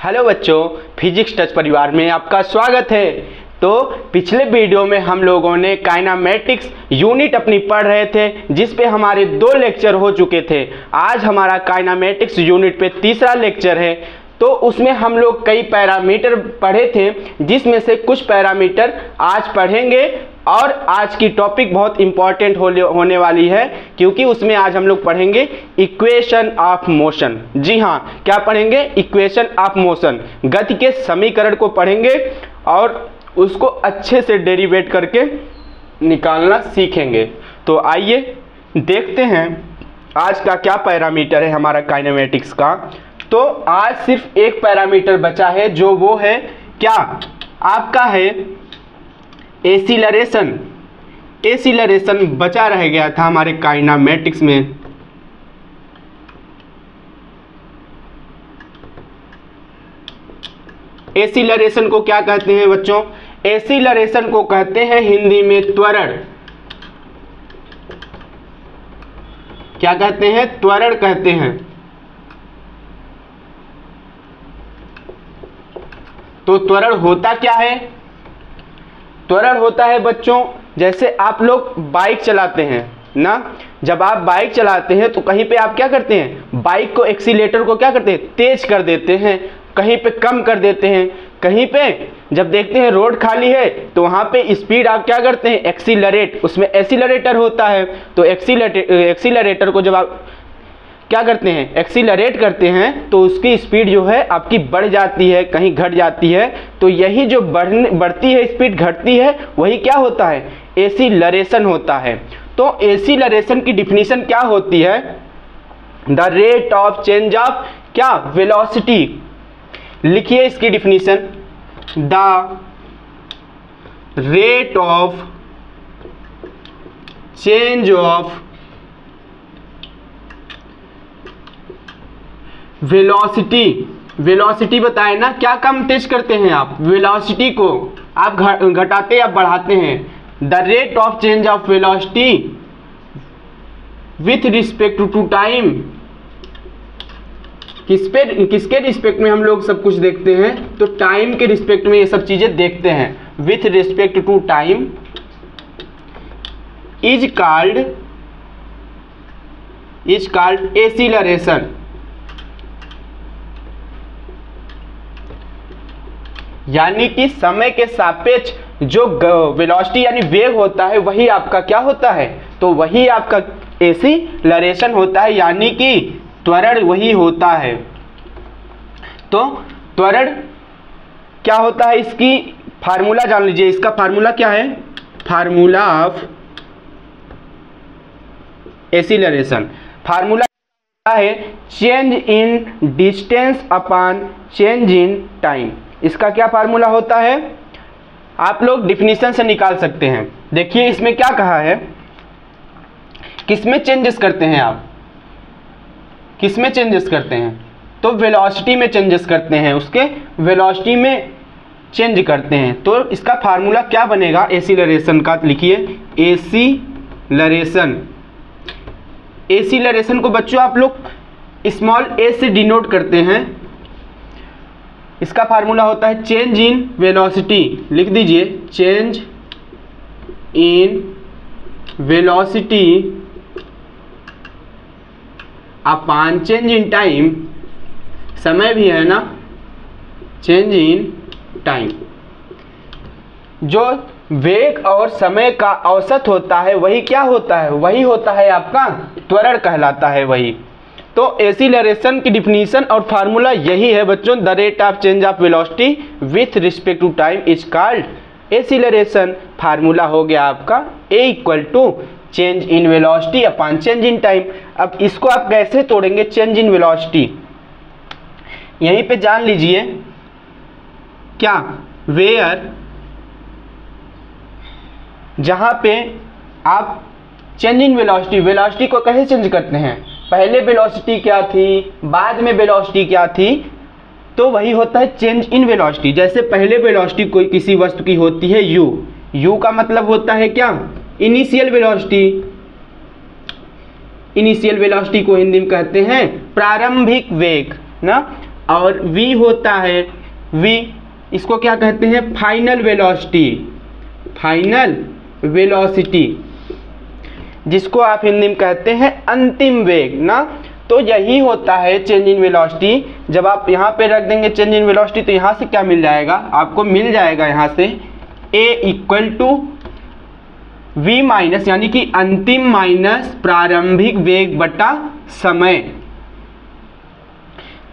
Hello बच्चों, physics touch परिवार में आपका स्वागत है। तो पिछले वीडियो में हम लोगों ने काइनामेटिक्स यूनिट अपनी पढ़ रहे थे, जिस पे हमारे 2 लेक्चर हो चुके थे। आज हमारा काइनामेटिक्स यूनिट पे तीसरा लेक्चर है। तो उसमें हम लोग कई पैरामीटर पढ़े थे, जिसमें से कुछ पैरामीटर आज पढ़ेंगे। और आज की टॉपिक बहुत इंपॉर्टेंट होने वाली है, क्योंकि उसमें आज हम लोग पढ़ेंगे इक्वेशन ऑफ मोशन। जी हाँ, क्या पढ़ेंगे? इक्वेशन ऑफ मोशन, गति के समीकरण को पढ़ेंगे और उसको अच्छे से डेरिवेट करके निकालना सीखेंगे। तो आइए देखते हैं आज का क्या पैरामीटर है हमारा काइनेमेटिक्स का। तो आज सिर्फ एक पैरामीटर बचा है, जो वो है क्या? आपका है एसिलरेशन। एसिलरेशन बचा रह गया था हमारे काइनामेटिक्स में। एसिलरेशन को क्या कहते हैं बच्चों? एसिलरेशन को कहते हैं हिंदी में त्वरण। क्या कहते हैं? त्वरण कहते हैं। तो त्वरण होता क्या है? त्वरण होता है बच्चों, जैसे आप लोग बाइक चलाते हैं ना। जब आप बाइक चलाते हैं तो कहीं पे आप क्या करते हैं? बाइक को, एक्सीलेटर को क्या करते हैं? तेज कर देते हैं, कहीं पे कम कर देते हैं। कहीं पे जब देखते हैं रोड खाली है तो वहाँ पे स्पीड आप क्या करते हैं? एक्सीलरेट, उसमें एक्सीलरेटर होता है। तो एक्सीलरेटर को जब आप क्या करते हैं? एक्सीलरेट करते हैं तो उसकी स्पीड जो है आपकी बढ़ जाती है, कहीं घट जाती है। तो यही जो बढ़ती है स्पीड, घटती है, वही क्या होता है? एसिलरेशन होता है। तो एसिलरेशन की डिफिनीशन क्या होती है? The rate of change of क्या? वेलोसिटी। लिखिए इसकी definition, the rate of change of velocity. Velocity बताए ना, क्या कम तेज करते हैं आप? वेलोसिटी को आप घटाते या बढ़ाते हैं। The rate of change of velocity with respect to time. किसके रिस्पेक्ट में हम लोग सब कुछ देखते हैं? तो टाइम के रिस्पेक्ट में ये सब चीजें देखते हैं। With respect to time is called acceleration. यानी कि समय के सापेक्ष जो वेलोसिटी यानी वेग होता है, वही आपका क्या होता है? तो वही आपका एसिलरेशन होता है, यानी कि त्वरण वही होता है। तो त्वरण क्या होता है? इसकी फार्मूला जान लीजिए। इसका फार्मूला क्या है? Formula of acceleration. फार्मूला है change in distance upon change in time. इसका क्या फार्मूला होता है? आप लोग डिफिनीशन से निकाल सकते हैं। देखिए इसमें क्या कहा है, किसमें चेंजेस करते हैं आप? किसमें चेंजेस करते हैं? तो वेलोसिटी में चेंजेस करते हैं, उसके वेलोसिटी में चेंज करते हैं। तो इसका फार्मूला क्या बनेगा एसिलरेशन का? लिखिए एसिलरेशन। एसिलरेशन को बच्चों आप लोग स्मॉल ए से डिनोट करते हैं। इसका फार्मूला होता है चेंज इन वेलोसिटी। लिख दीजिए change in velocity upon change in time. समय भी है ना, चेंज इन टाइम। जो वेग और समय का औसत होता है, वही क्या होता है? वही होता है आपका त्वरण कहलाता है वही। तो एसिलरेशन की डिफिनीशन और फार्मूला यही है बच्चों। The rate of change of velocity with respect to time is called acceleration. Formula हो गया आपका a equal to change in velocity upon change in time. अब इसको आप कैसे तोड़ेंगे? चेंज इन वेलोसिटी यहीं पे जान लीजिए क्या? वेयर, जहां पे आप चेंज इन वेलोसिटी, वेलोसिटी को कैसे चेंज करते हैं? पहले वेलोसिटी क्या थी, बाद में वेलोसिटी क्या थी, तो वही होता है चेंज इन वेलोसिटी। जैसे पहले वेलोसिटी कोई किसी वस्तु की होती है u। u का मतलब होता है क्या? Initial velocity. इनिशियल वेलोसिटी को हिंदी में कहते हैं प्रारंभिक वेग ना। और v होता है v, इसको क्या कहते हैं, फाइनल वेलोसिटी, फाइनल वेलोसिटी, जिसको आप हिंदी में कहते हैं अंतिम वेग ना। तो यही होता है चेंज इन वेलोसिटी। जब आप यहाँ पे रख देंगे चेंज इन वेलोसिटी तो यहाँ से क्या मिल जाएगा, आपको मिल जाएगा यहाँ से a equal to v minus, यानी कि अंतिम माइनस प्रारंभिक वेग बटा समय।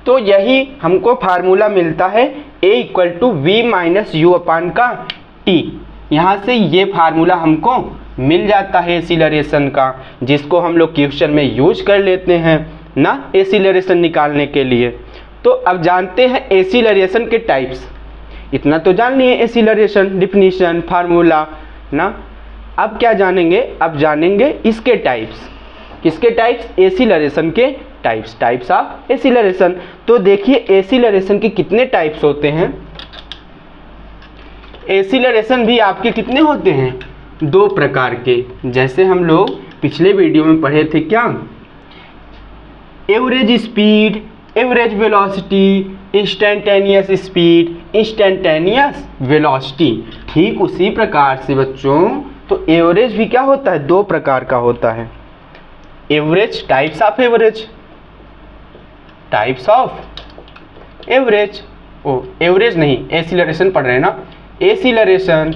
तो यही हमको फार्मूला मिलता है a equal to v minus you upon का t। यहाँ से ये फार्मूला हमको मिल जाता है एक्सीलरेशन का, जिसको हम लोग क्वेश्चन में यूज कर लेते हैं ना एक्सीलरेशन निकालने के लिए। तो अब जानते हैं एक्सीलरेशन के टाइप्स। इतना तो जान लिए एक्सीलरेशन, डिफिनीशन, फार्मूला ना। अब क्या जानेंगे, अब जानेंगे इसके टाइप्स। किसके टाइप्स, एक्सीलरेशन के टाइप्स, टाइप्स ऑफ एक्सीलरेशन। तो देखिए एक्सीलरेशन के कितने टाइप्स होते हैं। एक्सीलरेशन भी आपके कितने होते हैं, 2 प्रकार के। जैसे हम लोग पिछले वीडियो में पढ़े थे क्या, average speed, average velocity, instantaneous speed, instantaneous velocity. ठीक उसी प्रकार से बच्चों तो एवरेज भी क्या होता है, 2 प्रकार का होता है। Average, types of average, types of average, ओ एवरेज नहीं, एक्सीलरेशन पढ़ रहे हैं ना, एक्सीलरेशन,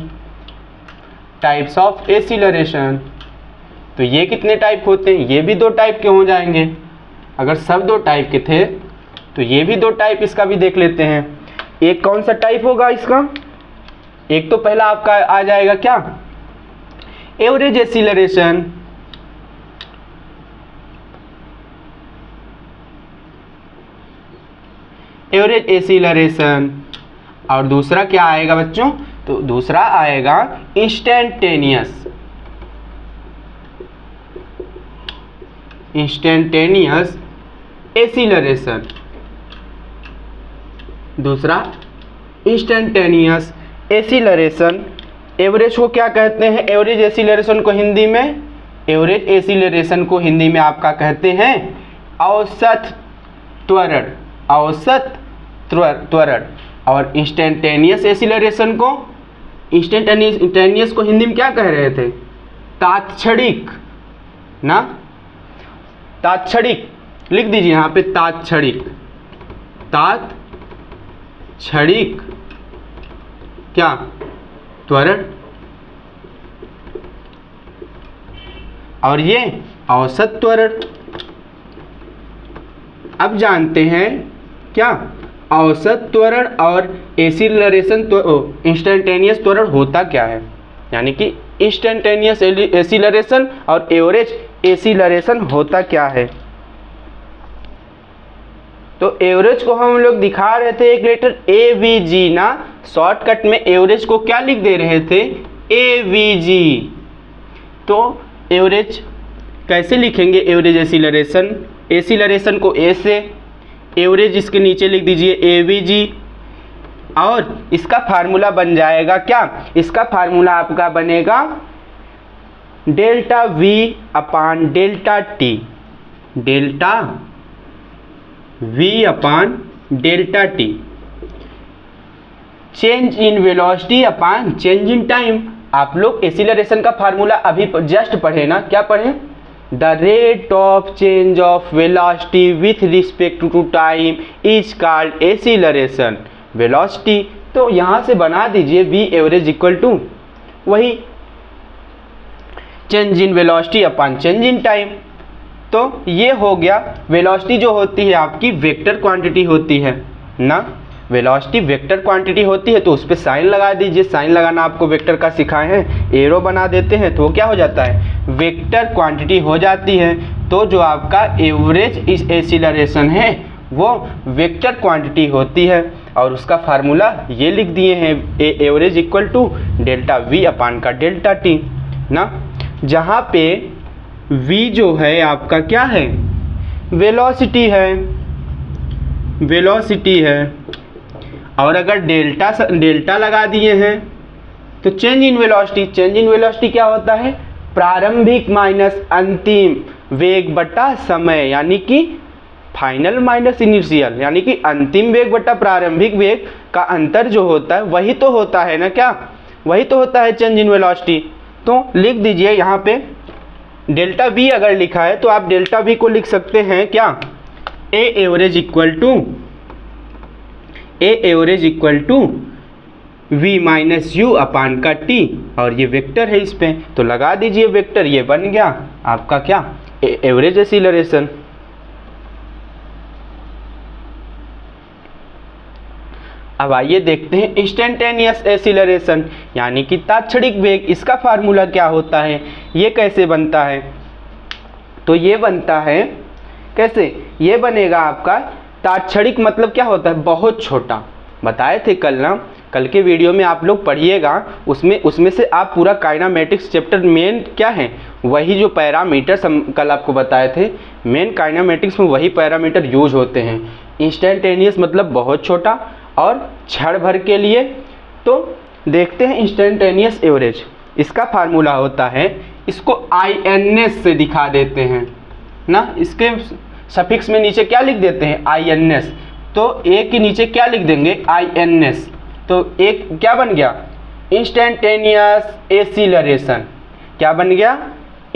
टाइप्स ऑफ एक्सीलरेशन। तो ये कितने टाइप होते हैं, ये भी 2 टाइप के हो जाएंगे। अगर सब 2 टाइप के थे तो ये भी 2 टाइप इसका भी देख लेते हैं। एक कौन सा टाइप होगा इसका, एक तो पहला आपका आ जाएगा क्या, एवरेज एक्सीलरेशन। Average acceleration. और दूसरा क्या आएगा बच्चों, तो दूसरा आएगा इंस्टेंटेनियस, इंस्टेंटेनियस एक्सीलरेशन। दूसरा इंस्टेंटेनियस एक्सीलरेशन। एवरेज को क्या कहते हैं, एवरेज एक्सीलरेशन को हिंदी में, एवरेज एक्सीलरेशन को हिंदी में आपका कहते हैं औसत त्वरण, औसत त्वरण। और इंस्टेंटेनियस एक्सीलरेशन को, इंस्टेंटेनियस को हिंदी में क्या कह रहे थे, तात्क्षणिक ना, तात्क्षणिक। लिख दीजिए यहाँ पे तात्क्षणिक, तात्क्षणिक क्या, त्वरण। और ये औसत त्वरण। अब जानते हैं क्या, औसत त्वरण और एक्सीलरेशन, इंस्टेंटेनियस त्वरण होता क्या है, यानी कि इंस्टेंटेनियस एक्सीलरेशन और एवरेज एक्सीलरेशन होता क्या है। तो एवरेज को हम लोग दिखा रहे थे एक लेटर AVG ना, शॉर्टकट में एवरेज को क्या लिख दे रहे थे, AVG। तो एवरेज कैसे लिखेंगे, एवरेज एक्सीलरेशन, एक्सीलरेशन को A से, एवरेज इसके नीचे लिख दीजिए AVG। और इसका फार्मूला बन जाएगा क्या, इसका फार्मूला आपका बनेगा delta V upon delta T, delta V upon delta T, change in velocity upon change in time. आप लोग एक्सीलरेशन का फार्मूला अभी जस्ट पढ़े ना, क्या पढ़े, the rate of change of velocity with respect to time is called acceleration velocity. तो यहाँ से बना दीजिए V एवरेज इक्वल टू वही change in velocity upon change in time. तो ये हो गया, वेलोसिटी जो होती है आपकी वेक्टर क्वांटिटी होती है ना, वेलोसिटी वेक्टर क्वांटिटी होती है। तो उस पर साइन लगा दीजिए, साइन लगाना आपको वेक्टर का सिखाए हैं, एरो बना देते हैं तो क्या हो जाता है, वेक्टर क्वांटिटी हो जाती है। तो जो आपका एवरेज एक्सीलरेशन है वो वेक्टर क्वांटिटी होती है। और उसका फार्मूला ये लिख दिए हैं, average equal to delta V upon का डेल्टा T ना, जहाँ पे V जो है आपका क्या है, वेलोसिटी है, वेलोसिटी है। और अगर डेल्टा लगा दिए हैं तो change in velocity, change in velocity क्या होता है, प्रारंभिक माइनस अंतिम वेग बटा समय, यानी कि फाइनल माइनस इनिशियल, यानी कि अंतिम वेग बटा प्रारंभिक वेग का अंतर जो होता है वही तो होता है ना, क्या वही तो होता है चेंज इन वेलोसिटी। तो लिख दीजिए यहाँ पे डेल्टा वी अगर लिखा है तो आप डेल्टा वी को लिख सकते हैं क्या, a average equal to v minus you upon का टी, और ये वेक्टर है इस पे, तो लगा दीजिए वेक्टर, ये बन गया आपका क्या, एवरेज एक्सीलरेशन। अब आइए देखते हैं इंस्टेंटेनियस एक्सीलरेशन यानी कि तात्क्षणिक वेग, इसका फार्मूला क्या होता है, ये कैसे बनता है। तो ये बनता है कैसे, ये बनेगा आपका तात्क्षणिक मतलब क्या होता है, बहुत छोटा। बताए थे कल ना, कल के वीडियो में आप लोग पढ़िएगा, उसमें से आप पूरा काइनामेटिक्स चैप्टर मेन क्या है, वही जो पैरामीटर्स हम कल आपको बताए थे, मेन काइनामेटिक्स में वही पैरामीटर यूज होते हैं। इंस्टेंटेनियस मतलब बहुत छोटा, और क्षण भर के लिए। तो देखते हैं इंस्टेंटेनियस एवरेज, इसका फार्मूला होता है, इसको INS से दिखा देते हैं ना, इसके सफिक्स में नीचे क्या लिख देते हैं, INS। तो ए के नीचे क्या लिख देंगे, INS। तो एक क्या बन गया, इंस्टेंटेनियस एक्सीलरेशन। क्या बन गया,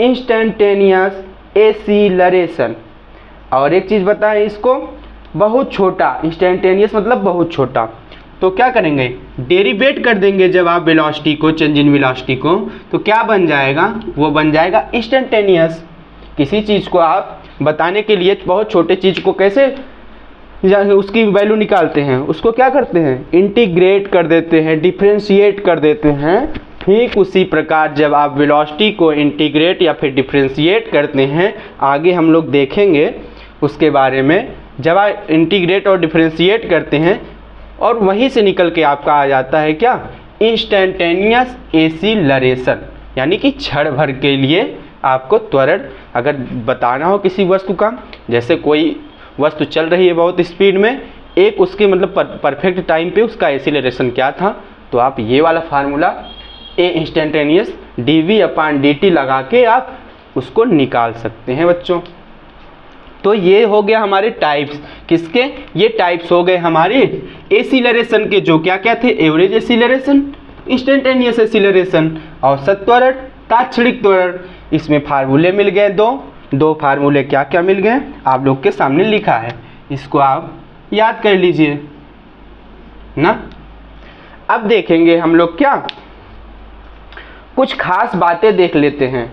इंस्टेंटेनियस एक्सीलरेशन। और एक चीज़ बताएं इसको, बहुत छोटा, इंस्टेंटेनियस मतलब बहुत छोटा। तो क्या करेंगे, डेरिवेट कर देंगे जब आप वेलोसिटी को, चेंज इन वेलोसिटी को, तो क्या बन जाएगा, वो बन जाएगा इंस्टेंटेनियस। किसी चीज़ को आप बताने के लिए बहुत छोटे चीज़ को कैसे उसकी वैल्यू निकालते हैं, उसको क्या करते हैं, इंटीग्रेट कर देते हैं, डिफ्रेंशिएट कर देते हैं। ठीक उसी प्रकार जब आप वेलोसिटी को इंटीग्रेट या फिर डिफ्रेंशिएट करते हैं, आगे हम लोग देखेंगे उसके बारे में, जब आप इंटीग्रेट और डिफ्रेंशिएट करते हैं और वहीं से निकल के आपका आ जाता है क्या, इंस्टेंटेनियस एक्सीलरेशन, यानी कि क्षण भर के लिए आपको त्वरण अगर बताना हो किसी वस्तु का, जैसे कोई वस्तु चल रही है बहुत स्पीड में, एक उसके मतलब परफेक्ट टाइम पे उसका एक्सीलरेशन क्या था, तो आप ये वाला फार्मूला ए इंस्टेंटेनियस dv/dt लगा के आप उसको निकाल सकते हैं बच्चों। तो ये हो गया हमारे टाइप्स, किसके, ये टाइप्स हो गए हमारे एक्सीलरेशन के, जो क्या क्या थे, एवरेज एक्सीलरेशन, इंस्टेंटेनियस एक्सीलरेशन, औसत त्वरण, तात्क्षणिक त्वरण। इसमें फार्मूले मिल गए दो फार्मूले क्या क्या मिल गए, आप लोग के सामने लिखा है, इसको आप याद कर लीजिए ना। अब देखेंगे हम लोग क्या, कुछ खास बातें देख लेते हैं,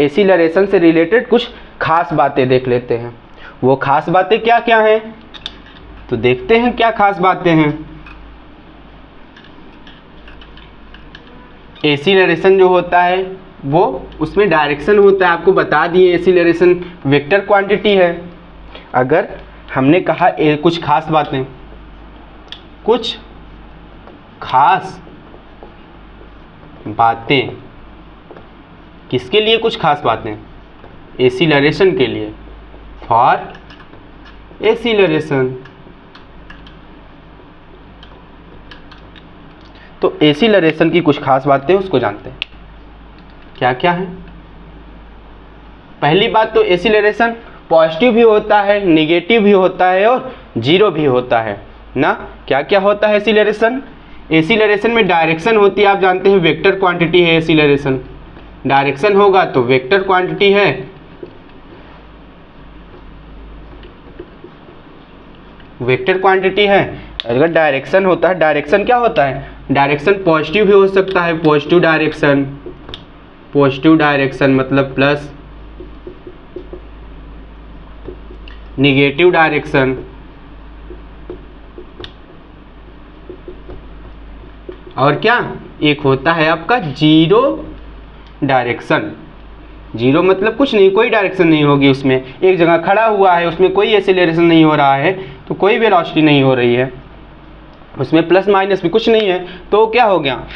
एक्सीलरेशन से रिलेटेड कुछ खास बातें देख लेते हैं। वो खास बातें क्या क्या हैं, तो देखते हैं क्या खास बातें हैं। एक्सीलरेशन जो होता है वो उसमें डायरेक्शन होता है, आपको बता दिए एक्सीलरेशन वेक्टर क्वांटिटी है। अगर हमने कहा कुछ खास बातें, कुछ खास बातें किसके लिए, कुछ खास बातें एक्सीलरेशन के लिए, फॉर एक्सीलरेशन। तो एक्सीलरेशन की कुछ खास बातें उसको जानते हैं, क्या क्या है। पहली बात तो एक्सीलरेशन पॉजिटिव भी होता है, नेगेटिव भी होता है और जीरो भी होता है ना। क्या क्या होता है एक्सीलरेशन, एक्सीलरेशन में डायरेक्शन होती है, आप जानते हैं वेक्टर क्वांटिटी है एक्सीलरेशन, डायरेक्शन होगा तो वेक्टर क्वांटिटी है, वेक्टर क्वांटिटी है। अगर डायरेक्शन होता है, डायरेक्शन क्या होता है, डायरेक्शन पॉजिटिव भी हो सकता है, पॉजिटिव डायरेक्शन मतलब प्लस, नेगेटिव डायरेक्शन, और क्या एक होता है आपका जीरो डायरेक्शन। जीरो मतलब कुछ नहीं, कोई डायरेक्शन नहीं होगी उसमें, एक जगह खड़ा हुआ है, उसमें कोई एक्सीलरेशन नहीं हो रहा है, तो कोई वेलोसिटी नहीं हो रही है, उसमें प्लस माइनस भी कुछ नहीं है, तो क्या हो गया,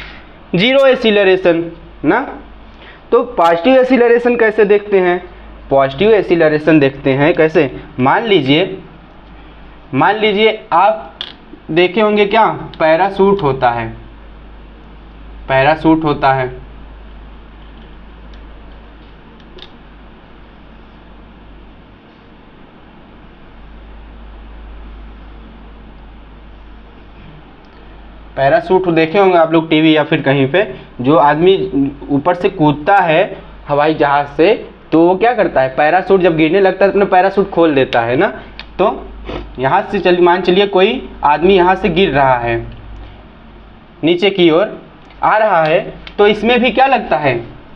जीरो एक्सीलरेशन ना। तो पॉजिटिव एक्सीलरेशन कैसे देखते हैं, पॉजिटिव एक्सीलरेशन देखते हैं कैसे, मान लीजिए आप देखे होंगे क्या, पैराशूट होता है, पैराशूट होता है, पैराशूट देखे होंगे आप लोग टीवी या फिर कहीं पे, जो आदमी ऊपर से कूदता है हवाई जहाज से तो वो क्या करता है, पैराशूट जब गिरने लगता है तो अपना पैराशूट खोल देता है ना। तो यहाँ से चलिए मान चलिए कोई आदमी यहाँ से गिर रहा है, नीचे की ओर आ रहा है, तो इसमें भी क्या लगता है,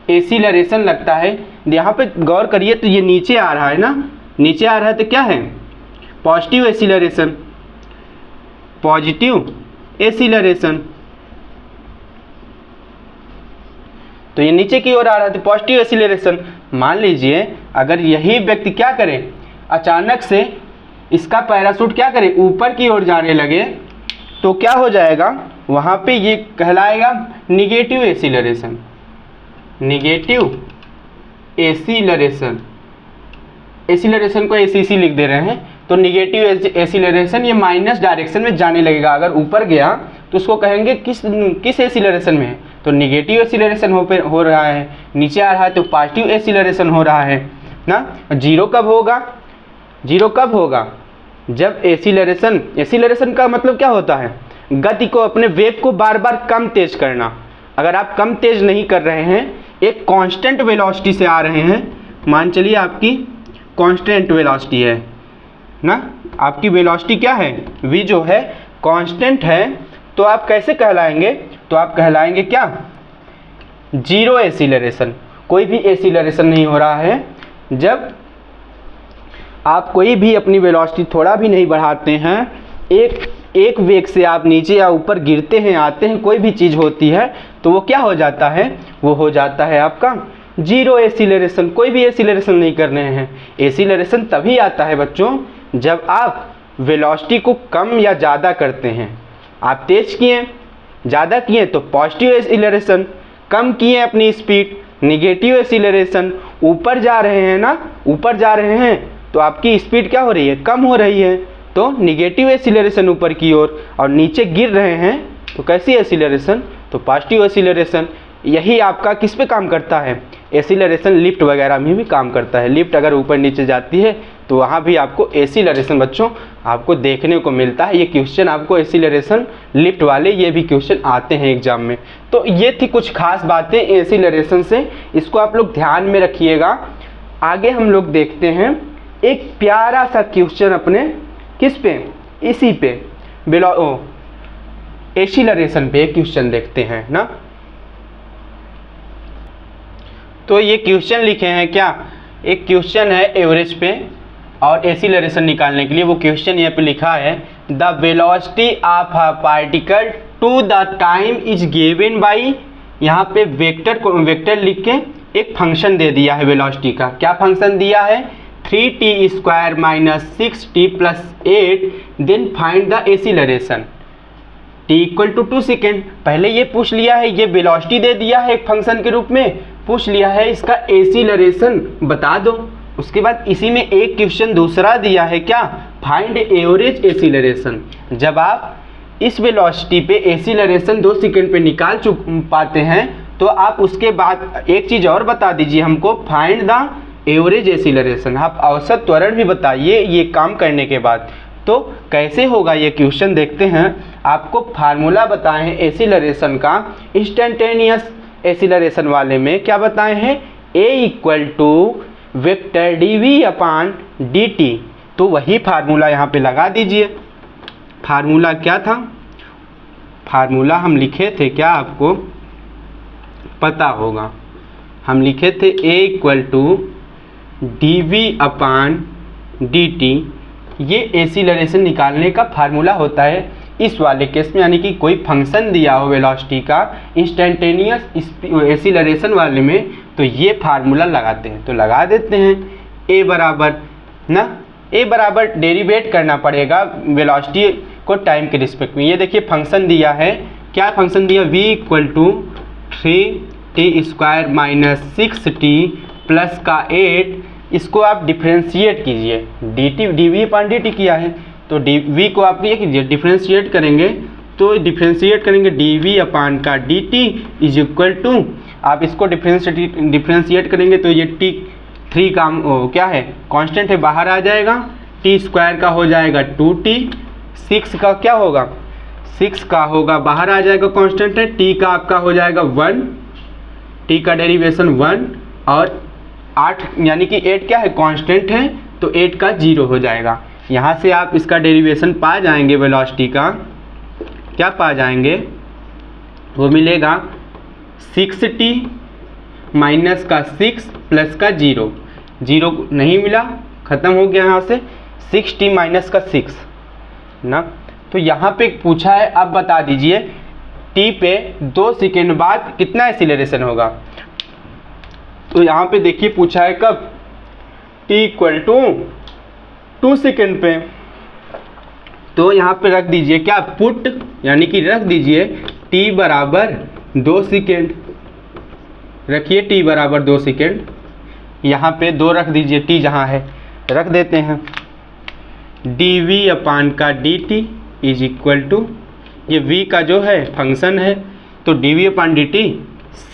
एसिलरेशन लगता है। यहाँ पे गौर करिए तो ये नीचे आ रहा है ना, नीचे आ रहा है तो क्या है, पॉजिटिव एसिलरेशन, पॉजिटिव एसिलरेशन। तो ये नीचे की ओर आ रहा है तो पॉजिटिव एसिलरेशन। मान लीजिए अगर यही व्यक्ति क्या करे, अचानक से इसका पैराशूट क्या करे, ऊपर की ओर जाने लगे, तो क्या हो जाएगा, वहाँ पे ये कहलाएगा negative acceleration, negative acceleration. Acceleration को एसीसी लिख दे रहे हैं, तो निगेटिव एसिलरेशन ये माइनस डायरेक्शन में जाने लगेगा। अगर ऊपर गया तो उसको कहेंगे किस एसिलरेशन में है, तो निगेटिव एसिलरेशन हो रहा है। नीचे आ रहा है तो पॉजिटिव एसिलरेशन हो रहा है ना। जीरो कब होगा, जीरो कब होगा, जब एसिलरेशन का मतलब क्या होता है, गति को, अपने वेग को बार बार कम तेज करना। अगर आप कम तेज नहीं कर रहे हैं, एक कांस्टेंट वेलोसिटी से आ रहे हैं, मान चलिए आपकी कांस्टेंट वेलोसिटी है ना, आपकी वेलोसिटी क्या है, v जो है कांस्टेंट है, तो आप कैसे कहलाएंगे, तो आप कहलाएंगे क्या, जीरो एसिलरेशन। कोई भी एसिलरेशन नहीं हो रहा है। जब आप कोई भी अपनी वेलोसिटी थोड़ा भी नहीं बढ़ाते हैं, एक वेग से आप नीचे या ऊपर गिरते हैं, आते हैं, कोई भी चीज़ होती है तो वो क्या हो जाता है, वो हो जाता है आपका जीरो एसिलरेशन। कोई भी एसिलरेशन नहीं कर रहे हैं। एसिलरेशन तभी आता है बच्चों जब आप वेलोसिटी को कम या ज़्यादा करते हैं। आप तेज किए, ज़्यादा किए तो पॉजिटिव एसिलरेशन, कम किए अपनी स्पीड निगेटिव एसिलरेशन। ऊपर जा रहे हैं ना, ऊपर जा रहे हैं तो आपकी स्पीड क्या हो रही है, कम हो रही है, तो निगेटिव एसिलरेशन ऊपर की ओर। और नीचे गिर रहे हैं तो कैसी एसिलरेशन, तो पॉजिटिव एसिलरेशन। यही आपका किस पे काम करता है, एसिलरेशन लिफ्ट वगैरह में भी काम करता है। लिफ्ट अगर ऊपर नीचे जाती है तो वहाँ भी आपको एसिलरेशन बच्चों आपको देखने को मिलता है। ये क्वेश्चन आपको एसिलरेशन लिफ्ट वाले ये भी क्वेश्चन आते हैं एग्जाम में। तो ये थी कुछ खास बातें एसिलरेशन से, इसको आप लोग ध्यान में रखिएगा। आगे हम लोग देखते हैं एक प्यारा सा क्वेश्चन अपने किस पे, इसी पे एसिलरेशन पे क्वेश्चन देखते हैं ना। तो ये क्वेश्चन लिखे हैं क्या, एक क्वेश्चन है एवरेज पे और एसिलरेशन निकालने के लिए। वो क्वेश्चन यहाँ पे लिखा है the velocity of a particle to the time is given by, यहाँ पे वेक्टर लिख के एक फंक्शन दे दिया है वेलोसिटी का। क्या फंक्शन दिया है, 3t square minus 6t plus 8, then find the acceleration t equal to 2 second. पहले ये पूछ लिया है, ये वेलोसिटी दे दिया है एक फंक्शन के रूप में, पूछ लिया है इसका एसिलरेशन बता दो। उसके बाद इसी में एक क्वेश्चन दूसरा दिया है क्या, फाइंड एवरेज एसिलरेशन। जब आप इस वेलोसिटी पे एसिलरेशन 2 सेकेंड पे निकाल पाते हैं तो आप उसके बाद एक चीज़ और बता दीजिए हमको, फाइंड द एवरेज एसिलरेशन। आप औसत त्वरण भी बताइए ये काम करने के बाद। तो कैसे होगा ये क्वेश्चन देखते हैं। आपको फार्मूला बताए हैं एसिलरेशन का, इंस्टेंटेनियस एसिलरेशन वाले में क्या बताए हैं, a equal to vector dv upon dt। तो वही फार्मूला यहाँ पे लगा दीजिए। फार्मूला क्या था, फार्मूला हम लिखे थे, क्या आपको पता होगा, हम लिखे थे a equal to dv upon dt। ये एसिलरेशन निकालने का फार्मूला होता है इस वाले केस में, यानी कि कोई फंक्शन दिया हो वेलोसिटी का इंस्टेंटेनियस एसिलरेशन वाले में, तो ये फार्मूला लगाते हैं। तो लगा देते हैं a बराबर ना, a बराबर डेरिवेट करना पड़ेगा वेलोसिटी को टाइम के रिस्पेक्ट में। ये देखिए फंक्शन दिया है, क्या फंक्शन दिया, v equal to 3t square minus 6t plus का 8। इसको आप डिफ्रेंशिएट कीजिए, dv अपान dt किया है तो v को आप ये कीजिए डिफ्रेंशिएट करेंगे, तो डिफ्रेंशिएट करेंगे dv अपान का dt इज इक्वल टू, आप इसको डिफ्रेंशिएट करेंगे तो ये t3 का क्या है कांस्टेंट है, बाहर आ जाएगा, t स्क्वायर का हो जाएगा 2t, 6 का क्या होगा 6 का होगा बाहर आ जाएगा कांस्टेंट है, t का आपका हो जाएगा 1, t का डेरिवेशन 1 और 8 यानी कि 8 क्या है कांस्टेंट है तो 8 का 0 हो जाएगा। यहाँ से आप इसका डेरिवेशन पा जाएंगे वेलोसिटी का, क्या पा जाएंगे वो मिलेगा 6t माइनस का 6 प्लस का 0, 0 नहीं मिला ख़त्म हो गया यहाँ से 6t माइनस का 6 ना। तो यहाँ पे पूछा है अब बता दीजिए t पे 2 सेकेंड बाद कितना एक्सीलरेशन होगा। तो यहाँ पे देखिए पूछा है कब, t इक्वल टू 2 सेकेंड पे। तो यहाँ पे रख दीजिए क्या पुट यानी कि रख दीजिए t बराबर 2 सेकेंड, रखिए t बराबर 2 सेकेंड, यहाँ पे 2 रख दीजिए, t जहाँ है रख देते हैं, dv अपान का dt इज इक्वल टू, ये v का जो है फंक्शन है तो dv upon dt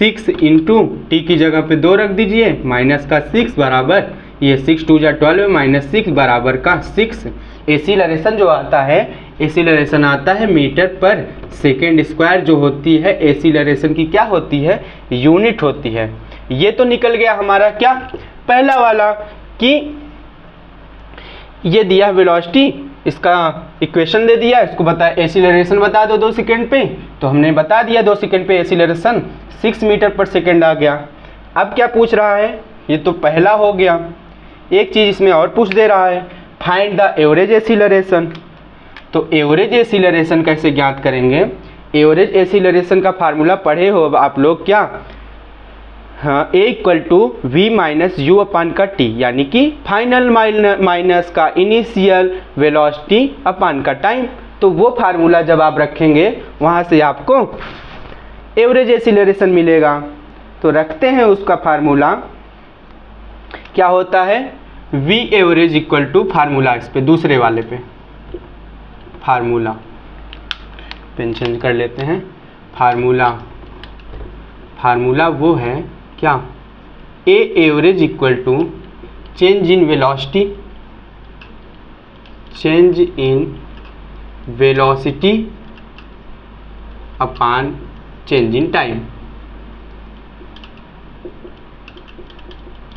6 into T की जगह पे 2 रख दीजिए माइनस का 6 बराबर, ये 6 2 जा 12 माइनस 6 बराबर का 6। एक्सीलरेशन जो आता है, एक्सीलरेशन आता है मीटर पर सेकेंड स्क्वायर, जो होती है एक्सीलरेशन की क्या होती है यूनिट होती है। ये तो निकल गया हमारा क्या पहला वाला कि ये दिया वेलोसिटी, इसका इक्वेशन दे दिया, इसको बता एक्सीलरेशन बता दो 2 सेकेंड पे, तो हमने बता दिया 2 सेकेंड पे एक्सीलरेशन 6 मीटर पर सेकेंड आ गया। अब क्या पूछ रहा है, ये तो पहला हो गया, एक चीज़ इसमें और पूछ दे रहा है फाइंड द एवरेज एक्सीलरेशन। तो एवरेज एक्सीलरेशन कैसे ज्ञात करेंगे, एवरेज एक्सीलरेशन का फार्मूला पढ़े हो आप लोग क्या, हाँ a equal to v minus you upon का टी, यानी कि फाइनल माइनस का इनिशियल वेलोसिटी अपान का टाइम। तो वो फार्मूला जब आप रखेंगे वहाँ से आपको एवरेज एक्सीलरेशन मिलेगा। तो रखते हैं उसका फार्मूला, क्या होता है v average equal to formula, इस पे दूसरे वाले पे फार्मूला, पेन चेंज कर लेते हैं, फार्मूला वो है क्या a average equal to change in velocity upon change in time.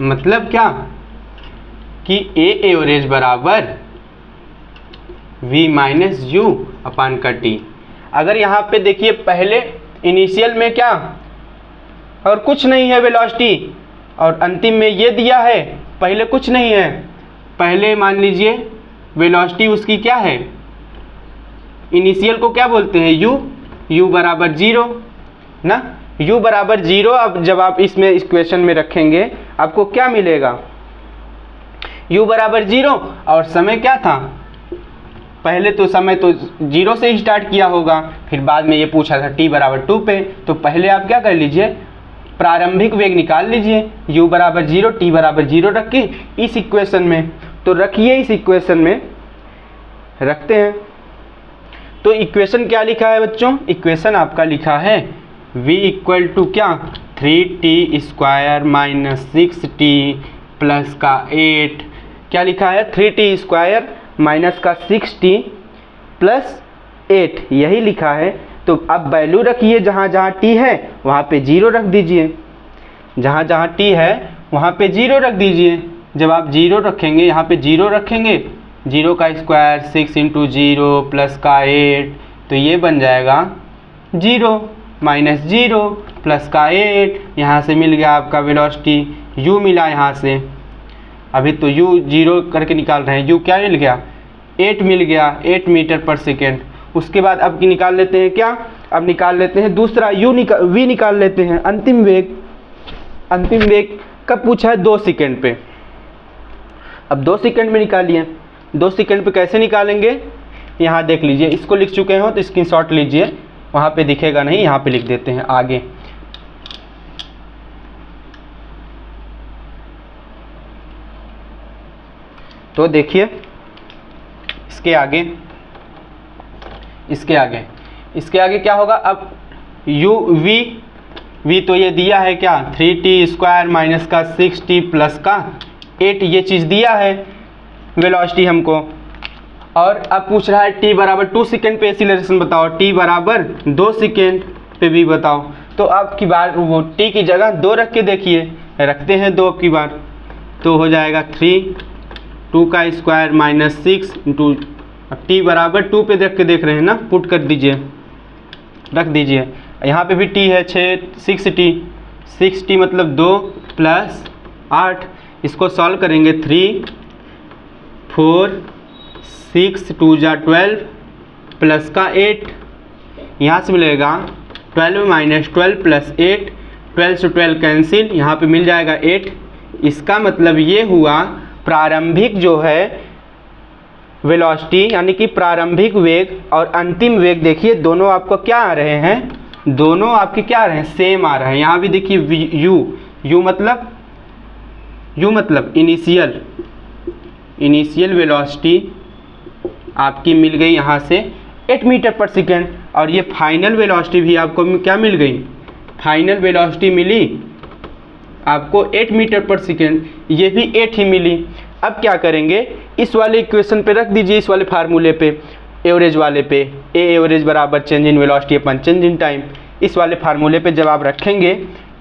मतलब क्या कि a एवरेज बराबर v माइनस यू अपान का t। अगर यहाँ पे देखिए पहले इनिशियल में क्या और कुछ नहीं है वेलोसिटी, और अंतिम में ये दिया है पहले कुछ नहीं है, पहले मान लीजिए वेलोसिटी उसकी क्या है, इनिशियल को क्या बोलते हैं u बराबर 0 ना, u बराबर 0। अब जब आप इसमें इक्वेशन में रखेंगे आपको क्या मिलेगा, u बराबर 0 और समय क्या था, पहले तो समय तो 0 से ही स्टार्ट किया होगा, फिर बाद में ये पूछा था t बराबर 2 पे, तो पहले आप क्या कर लीजिए प्रारंभिक वेग निकाल लीजिए, u बराबर 0 t बराबर 0 रख के इस इक्वेशन में, तो रखिए इस इक्वेशन में रखते हैं। तो इक्वेशन क्या लिखा है बच्चों, इक्वेशन आपका लिखा है v इक्वल टू क्या 3t square minus 6t plus का 8, क्या लिखा है 3t स्क्वायर माइनस का 6t प्लस 8, यही लिखा है। तो अब वैल्यू रखिए, जहाँ जहाँ t है वहाँ पे 0 रख दीजिए, जहाँ जहाँ t है वहाँ पे 0 रख दीजिए। जब आप 0 रखेंगे, यहाँ पे 0 रखेंगे, 0 का स्क्वायर 6 इंटू 0 प्लस का 8, तो ये बन जाएगा 0 माइनस 0 प्लस का 8, यहाँ से मिल गया आपका वेलोसिटी u मिला यहाँ से, अभी तो u 0 करके निकाल रहे हैं, u क्या मिल गया 8 मिल गया, 8 मीटर पर सेकेंड। उसके बाद अब की निकाल लेते हैं क्या, अब निकाल लेते हैं दूसरा v निकाल लेते हैं, अंतिम वेग कब पूछा है 2 सेकेंड पे। अब 2 सेकेंड में निकालिए, 2 सेकेंड पे कैसे निकालेंगे, यहाँ देख लीजिए, इसको लिख चुके हो तो स्क्रीनशॉट लीजिए, वहाँ पे दिखेगा नहीं, यहाँ पे लिख देते हैं आगे। तो देखिए इसके आगे क्या होगा, अब v तो ये दिया है क्या 3t स्क्वायर माइनस का 6t प्लस का 8, ये चीज़ दिया है वेलोसिटी हमको। और अब पूछ रहा है टी बराबर 2 सेकेंड पे एक्सीलरेशन बताओ, टी बराबर 2 सेकेंड पे भी बताओ। तो अब की बार वो टी की जगह 2 रख के देखिए, रखते हैं 2 अब की बार, तो हो जाएगा 3, 2 का स्क्वायर माइनस 6 इंटू, अब टी बराबर 2 पे रख के देख रहे हैं ना, पुट कर दीजिए, रख दीजिए। यहाँ पे भी टी है 6 टी मतलब 2 प्लस 8, इसको सॉल्व करेंगे 3, 4, 6, 2 जा 12 प्लस का 8, यहाँ से मिलेगा 12 माइनस 12 प्लस 8, 12 से 12 कैंसिल, यहाँ पे मिल जाएगा 8। इसका मतलब ये हुआ प्रारंभिक जो है वेलोसिटी यानी कि प्रारंभिक वेग और अंतिम वेग, देखिए दोनों आपको क्या आ रहे हैं, दोनों आपके क्या आ रहे हैं, सेम आ रहे हैं। यहाँ भी देखिए यू मतलब इनिशियल वेलोसिटी आपकी मिल गई यहाँ से 8 मीटर पर सेकेंड, और ये फाइनल वेलोसिटी भी आपको क्या मिल गई, फाइनल वेलोसिटी मिली आपको 8 मीटर पर सेकेंड, ये भी 8 ही मिली। अब क्या करेंगे, इस वाले इक्वेशन पे रख दीजिए, इस वाले फार्मूले पे, एवरेज वाले पे, ए एवरेज बराबर change in velocity upon change in time, इस वाले फार्मूले पे जब आप रखेंगे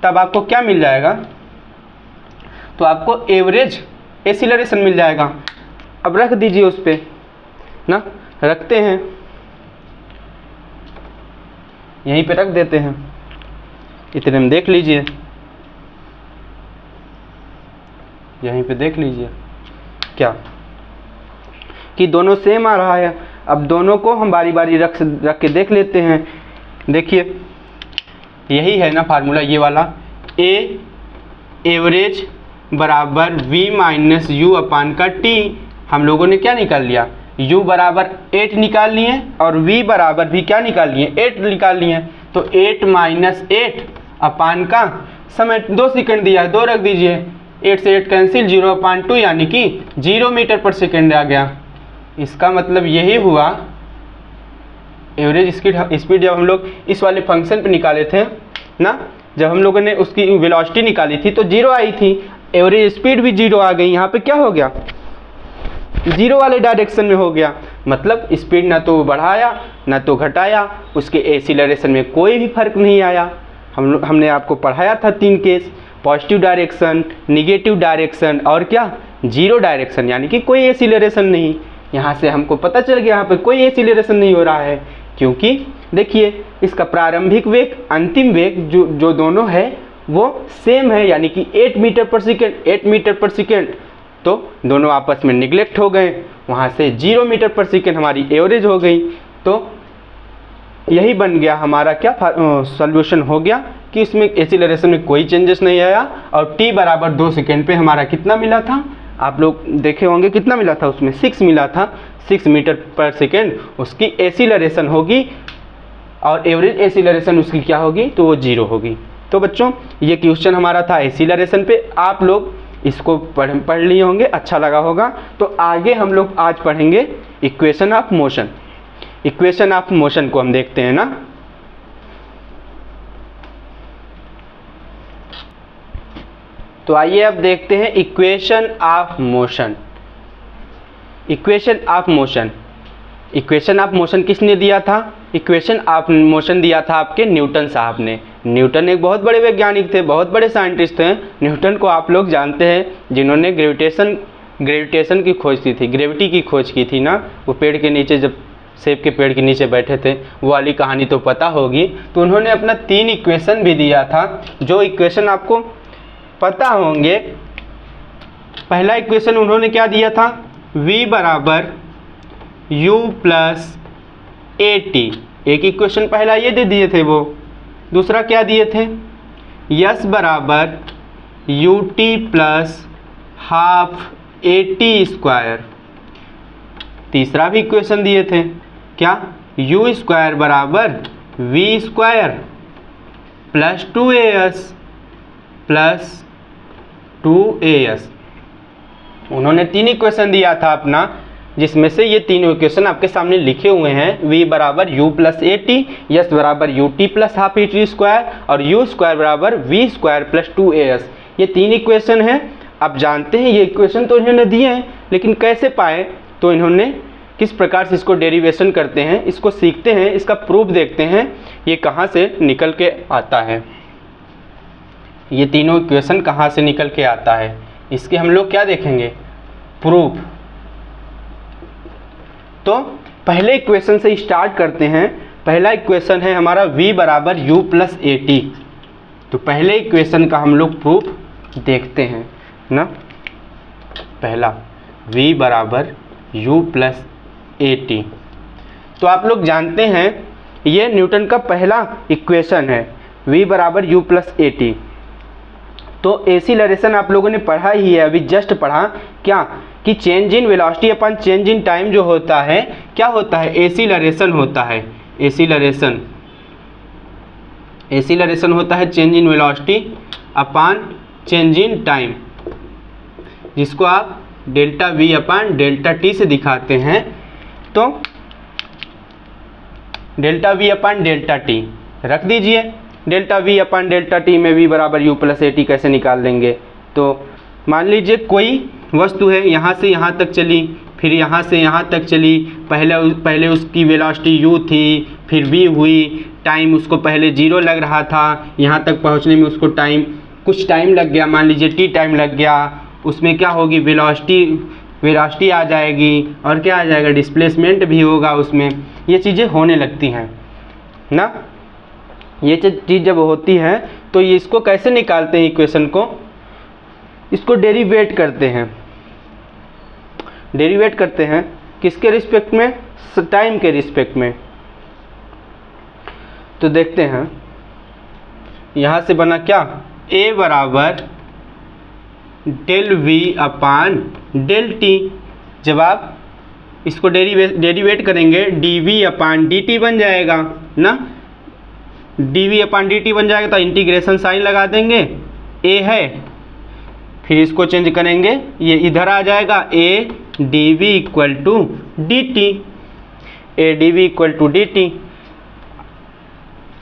तब आपको क्या मिल जाएगा, तो आपको एवरेज एक्सीलरेशन मिल जाएगा। अब रख दीजिए उस पे ना, रखते हैं, यहीं पे रख देते हैं, इतने में देख लीजिए, यहीं पे देख लीजिए क्या कि दोनों सेम आ रहा है। अब दोनों को हम बारी बारी रख के देख लेते हैं। देखिए यही है ना फार्मूला, ये वाला, ए एवरेज बराबर v माइनस यू अपान का टी, हम लोगों ने क्या निकाल लिया, u बराबर 8 निकाल लिए और v बराबर भी क्या निकाल लिए, 8 निकाल लिए। तो 8 माइनस 8 अपान का समय 2 सेकंड दिया है, 2 रख दीजिए, 8 से 8 कैंसिल, 0/2 यानी कि 0 मीटर पर सेकेंड आ गया। इसका मतलब यही हुआ एवरेज स्पीड जब हम लोग इस वाले फंक्शन पे निकाले थे ना, जब हम लोगों ने उसकी वेलोसिटी निकाली थी तो 0 आई थी, एवरेज स्पीड भी 0 आ गई। यहाँ पे क्या हो गया, 0 वाले डायरेक्शन में हो गया, मतलब स्पीड ना तो बढ़ाया ना तो घटाया, उसके एक्सीलरेशन में कोई भी फर्क नहीं आया। हमने आपको पढ़ाया था 3 case, positive direction, negative direction और क्या, 0 डायरेक्शन यानी कि कोई एक्सीलरेशन नहीं। यहाँ से हमको पता चल गया यहाँ पे कोई एक्सीलरेशन नहीं हो रहा है, क्योंकि देखिए इसका प्रारंभिक वेग अंतिम वेग जो दोनों है वो सेम है, यानी कि 8 मीटर पर सेकेंड, 8 मीटर पर सेकेंड, तो दोनों आपस में निगलेक्ट हो गए, वहाँ से 0 मीटर पर सेकेंड हमारी एवरेज हो गई। तो यही बन गया हमारा क्या, सॉल्यूशन हो गया कि इसमें एक्सीलरेशन में कोई चेंजेस नहीं आया, और t बराबर 2 सेकेंड पे हमारा कितना मिला था, आप लोग देखे होंगे कितना मिला था, उसमें 6 मिला था, 6 मीटर पर सेकेंड उसकी एक्सीलरेशन होगी, और एवरेज एक्सीलरेशन उसकी क्या होगी, तो वो 0 होगी। तो बच्चों ये क्वेश्चन हमारा था एक्सीलरेशन पे, आप लोग इसको पढ़ लिए होंगे, अच्छा लगा होगा। तो आगे हम लोग आज पढ़ेंगे equation of motion. Equation of motion को हम देखते हैं ना, तो आइए अब देखते हैं equation of motion. Equation of motion, equation of motion किसने दिया था, इक्वेशन ऑफ मोशन दिया था आपके न्यूटन साहब ने। न्यूटन एक बहुत बड़े वैज्ञानिक थे, बहुत बड़े साइंटिस्ट हैं। न्यूटन को आप लोग जानते हैं, जिन्होंने ग्रेविटेशन की खोज की थी, ग्रेविटी की खोज की थी ना, वो पेड़ के नीचे जब सेब के पेड़ के नीचे बैठे थे, वो वाली कहानी तो पता होगी। तो उन्होंने अपना 3 इक्वेशन भी दिया था, जो इक्वेशन आपको पता होंगे। पहला इक्वेशन उन्होंने क्या दिया था, v बराबर u प्लस ए टी, एक इक्वेशन पहला ये दे दिए थे वो। दूसरा क्या दिए थे, s बराबर यू टी प्लस हाफ ए टी स्क्वायर। तीसरा भी इक्वेशन दिए थे क्या, u स्क्वायर बराबर v square plus 2as plus 2as। उन्होंने 3 इक्वेशन दिया था अपना, जिसमें से ये तीनों इक्वेशन आपके सामने लिखे हुए हैं। v बराबर u plus a T, s बराबर यू टी प्लस हाफ ए टी स्क्वायर, और u स्क्वायर बराबर v स्क्वायर प्लस 2as। ये 3 इक्वेशन हैं। अब जानते हैं ये इक्वेशन तो इन्होंने दिए हैं, लेकिन कैसे पाए, तो इन्होंने किस प्रकार से इसको डेरिवेशन करते हैं, इसको सीखते हैं, इसका प्रूफ देखते हैं ये कहाँ से निकल के आता है, ये तीनों इक्वेशन कहाँ से निकल के आता है, इसके हम लोग क्या देखेंगे, प्रूफ। तो पहले इक्वेशन से स्टार्ट करते हैं। पहला इक्वेशन है हमारा v बराबर u प्लस ए टी। तो पहले इक्वेशन का हम लोग प्रूफ देखते हैं ना। पहला v बराबर u प्लस ए टी। तो आप लोग जानते हैं ये न्यूटन का पहला इक्वेशन है, v बराबर u प्लस ए टी। तो एसीलरेशन आप लोगों ने पढ़ा ही है, अभी जस्ट पढ़ा क्या कि change in velocity upon change in time जो होता है क्या होता है, एसीलरेशन होता है। एसीलरेशन होता है change in velocity upon change in time, जिसको आप delta V upon delta T से दिखाते हैं। तो delta V upon delta T रख दीजिए। Delta V upon delta T में v बराबर u प्लस ए टी कैसे निकाल देंगे। तो मान लीजिए कोई वस्तु है, यहाँ से यहाँ तक चली, फिर यहाँ से यहाँ तक चली, पहले उसकी वेलोसिटी u थी, फिर v हुई, टाइम उसको पहले 0 लग रहा था, यहाँ तक पहुँचने में उसको कुछ टाइम लग गया, मान लीजिए t टाइम लग गया। उसमें क्या होगी, वेलोसिटी आ जाएगी, और क्या आ जाएगा, डिस्प्लेसमेंट भी होगा उसमें। ये चीज़ें होने लगती हैं ना। ये चीज़ जब होती है तो ये इसको कैसे निकालते हैं इक्वेशन को, इसको डेरिवेट करते हैं किसके रिस्पेक्ट में, टाइम के रिस्पेक्ट में। तो देखते हैं यहाँ से बना क्या, a बराबर del V upon del T. जब आप इसको डेरिवेट करेंगे dv अपान dt बन जाएगा ना। dv अपान dt बन जाएगा तो इंटीग्रेशन साइन लगा देंगे, a है, फिर इसको चेंज करेंगे, ये इधर आ जाएगा, a dv equal to dt।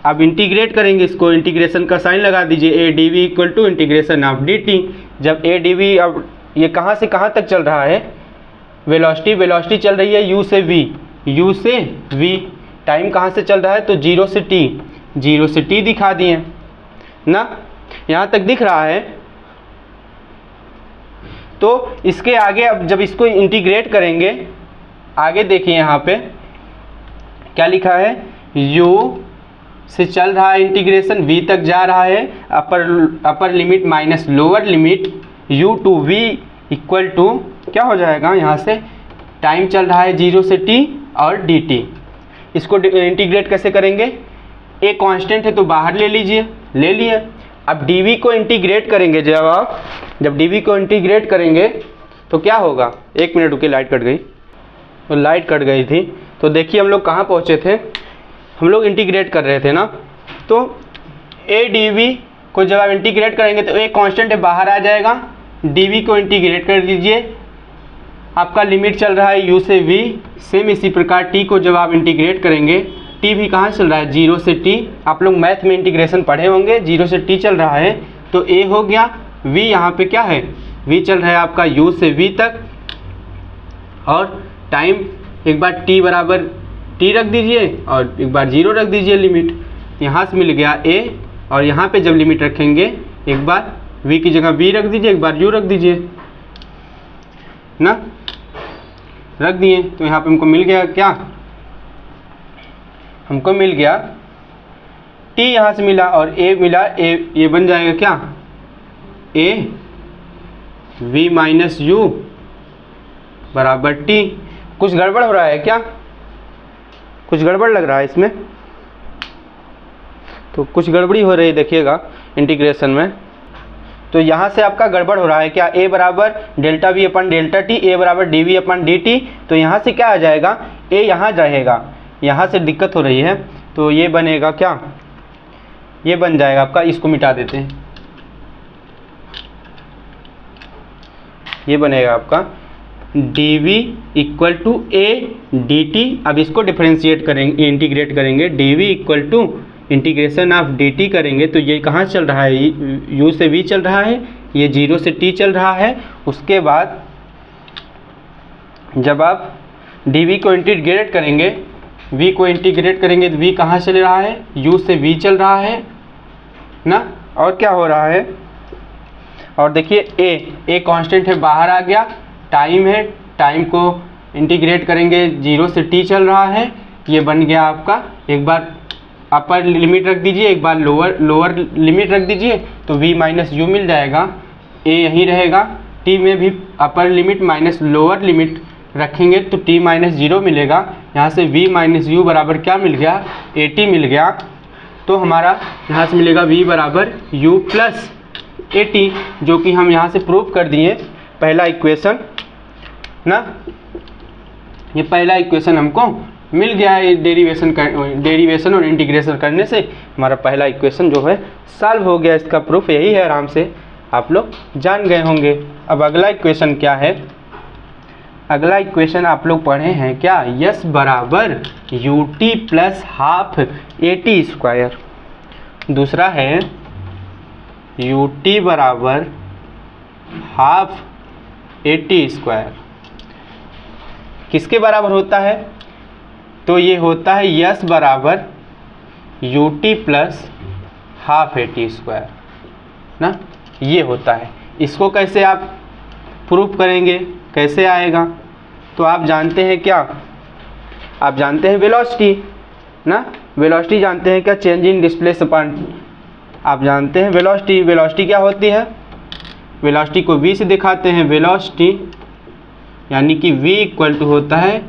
अब इंटीग्रेट करेंगे इसको, इंटीग्रेशन का साइन लगा दीजिए, a dv equal to integration of dt। जब a dv, अब ये कहाँ से कहाँ तक चल रहा है, वेलोसिटी चल रही है u से v। टाइम कहाँ से चल रहा है, तो 0 से t दिखा दिए ना, यहाँ तक दिख रहा है। तो इसके आगे अब जब इसको इंटीग्रेट करेंगे, आगे देखिए यहाँ पे क्या लिखा है, u से चल रहा है इंटीग्रेशन, v तक जा रहा है, upper limit minus lower limit u to v equal to क्या हो जाएगा, यहाँ से टाइम चल रहा है 0 से t और dt। इसको इंटीग्रेट कैसे करेंगे, a कांस्टेंट है तो बाहर ले लिए। अब dv को इंटीग्रेट करेंगे, जब dv को इंटीग्रेट करेंगे तो क्या होगा, एक मिनट रुकिए, लाइट कट गई, तो लाइट कट गई थी। तो देखिए हम लोग कहाँ पहुँचे थे, हम लोग इंटीग्रेट कर रहे थे ना। तो a dv को जब आप इंटीग्रेट करेंगे तो a कांस्टेंट है बाहर आ जाएगा, dv को इंटीग्रेट कर दीजिए, आपका लिमिट चल रहा है u से v। सेम इसी प्रकार t को जब आप इंटीग्रेट करेंगे, t भी कहाँ चल रहा है, 0 से t। आप लोग मैथ में इंटीग्रेशन पढ़े होंगे, 0 से t चल रहा है तो a हो गया, v यहाँ पे क्या है, v चल रहा है आपका u से v तक, और टाइम एक बार t बराबर t रख दीजिए और एक बार 0 रख दीजिए लिमिट। यहाँ से मिल गया a, और यहाँ पे जब लिमिट रखेंगे एक बार v की जगह v रख दीजिए, एक बार u रख दीजिए ना, रख दिए। तो यहाँ पे हमको मिल गया क्या, हमको मिल गया t यहाँ से मिला और a मिला, ये बन जाएगा क्या, a v माइनस u बराबर t। कुछ गड़बड़ हो रहा है क्या, कुछ गड़बड़ लग रहा है इसमें, तो कुछ गड़बड़ी हो रही है देखिएगा इंटीग्रेशन में। तो यहाँ से आपका गड़बड़ हो रहा है क्या, a बराबर delta V upon delta T, a बराबर D V upon D T. तो यहाँ से क्या आ जाएगा, a यहाँ रहेगा, यहाँ से दिक्कत हो रही है, तो ये बनेगा क्या, ये बन जाएगा आपका, इसको मिटा देते हैं, ये बनेगा आपका dv equal to a dt। अब इसको डिफरेंशिएट करेंगे, इंटीग्रेट करेंगे, dv equal to integration of dt करेंगे। तो ये कहाँ चल रहा है, u से v चल रहा है, ये 0 से t चल रहा है। उसके बाद जब आप डी को इंटीग्रेट करेंगे, v को इंटीग्रेट करेंगे तो v कहाँ चल रहा है, u से v चल रहा है ना। और क्या हो रहा है, और देखिए a कांस्टेंट है, बाहर आ गया, टाइम है, टाइम को इंटीग्रेट करेंगे 0 से t चल रहा है, ये बन गया आपका, एक बार अपर लिमिट रख दीजिए, एक बार लोअर लिमिट रख दीजिए तो v माइनस यू मिल जाएगा, a यहीं रहेगा, t में भी अपर लिमिट माइनस लोअर लिमिट रखेंगे तो t माइनस 0 मिलेगा, यहाँ से v माइनस यू बराबर क्या मिल गया, at मिल गया। तो हमारा यहाँ से मिलेगा v बराबर u प्लस at, जो कि हम यहाँ से प्रूव कर दिए पहला इक्वेशन ना। ये पहला इक्वेशन हमको मिल गया है, डेरिवेशन और इंटीग्रेशन करने से हमारा पहला इक्वेशन जो है सॉल्व हो गया। इसका प्रूफ यही है, आराम से आप लोग जान गए होंगे। अब अगला इक्वेशन क्या है, अगला इक्वेशन आप लोग पढ़े हैं क्या, यस बराबर यू टी प्लस हाफ ए टी स्क्वायर। दूसरा है यू टी बराबर हाफ ए टी स्क्वायर, किसके बराबर होता है, तो ये होता है यस बराबर यू टी प्लस हाफ ए टी स्क्वायर ना, ये होता है। इसको कैसे आप प्रूफ करेंगे, कैसे आएगा, तो आप जानते हैं क्या, आप जानते हैं वेलोसिटी ना, वेलोसिटी जानते हैं क्या, चेंज इन डिस्प्लेसमेंट, आप जानते हैं वेलोसिटी। वेलोसिटी क्या होती है, वेलोसिटी को v से दिखाते हैं, वेलोसिटी यानी कि v इक्वल टू होता है